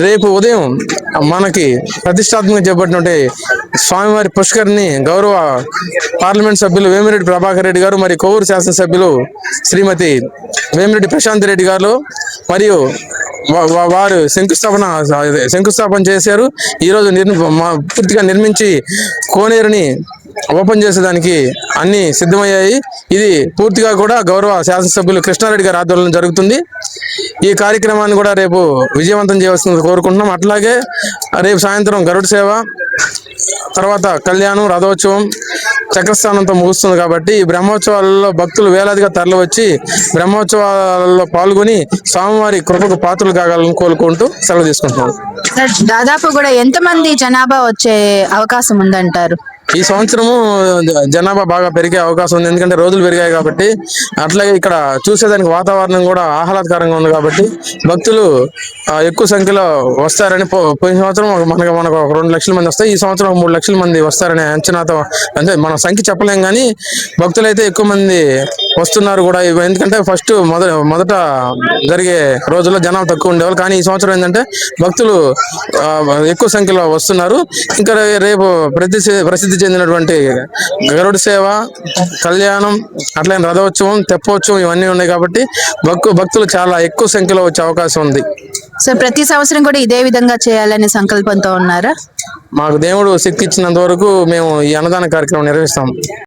రేపు ఉదయం మనకి ప్రతిష్టాత్మకంగా చేపట్టినటువంటి స్వామివారి పుష్కరిని గౌరవ పార్లమెంట్ సభ్యులు వేమిరెడ్డి ప్రభాకర్ రెడ్డి గారు మరియు కొవ్వూరు శాసనసభ్యులు శ్రీమతి వేమిరెడ్డి ప్రశాంత్ రెడ్డి గారు మరియు వారు శంకుస్థాపన చేశారు. ఈరోజు పూర్తిగా నిర్మించి కోనేరుని ఓపెన్ చేసేదానికి అన్ని సిద్ధమయ్యాయి. ఇది పూర్తిగా కూడా గౌరవ శాసనసభ్యులు కృష్ణారెడ్డి గారి ఆధ్వర్యంలో జరుగుతుంది. ఈ కార్యక్రమాన్ని కూడా రేపు విజయవంతం చేయవలసింది కోరుకుంటున్నాం. అట్లాగే రేపు సాయంత్రం గరుడ సేవ, తర్వాత కళ్యాణం, రథోత్సవం, చక్రస్థానంతో ముగుస్తుంది కాబట్టి ఈ బ్రహ్మోత్సవాలలో భక్తులు వేలాదిగా తరలివచ్చి బ్రహ్మోత్సవాలలో పాల్గొని స్వామివారి కృపకు పాత్రలు కాగలని కోరుకుంటూ సెలవు తీసుకుంటున్నాం. దాదాపు కూడా ఎంతమంది జనాభా వచ్చే అవకాశం ఉందంటారు? ఈ సంవత్సరము జనాభా బాగా పెరిగే అవకాశం ఉంది, ఎందుకంటే రోజులు పెరిగాయి కాబట్టి. అట్లాగే ఇక్కడ చూసేదానికి వాతావరణం కూడా ఆహ్లాదకరంగా ఉంది కాబట్టి భక్తులు ఎక్కువ సంఖ్యలో వస్తారని, పోయిన సంవత్సరం మనకు 2 లక్షల మంది వస్తాయి, ఈ సంవత్సరం 3 లక్షల మంది వస్తారనే అంచనాతో, అంటే మన సంఖ్య చెప్పలేం కానీ భక్తులైతే ఎక్కువ మంది వస్తున్నారు కూడా. ఎందుకంటే ఫస్ట్ మొదట జరిగే రోజుల్లో జనాలు తక్కువ ఉండేవాళ్ళు, కానీ ఈ సంవత్సరం ఏంటంటే భక్తులు ఎక్కువ సంఖ్యలో వస్తున్నారు. ఇంకా రేపు ప్రసిద్ధి చెందినటువంటి గరుడ సేవ, కళ్యాణం, అట్లనే రథోత్సవం, తెప్పోత్సవం ఇవన్నీ ఉన్నాయి కాబట్టి భక్తులు చాలా ఎక్కువ సంఖ్యలో వచ్చే అవకాశం ఉంది. సో ప్రతి సంవత్సరం కూడా ఇదే విధంగా చేయాలనే సంకల్పంతో ఉన్నారా? మాకు దేవుడు శక్తి ఇచ్చినంత వరకు మేము ఈ అన్నదాన కార్యక్రమం నిర్వహిస్తాం.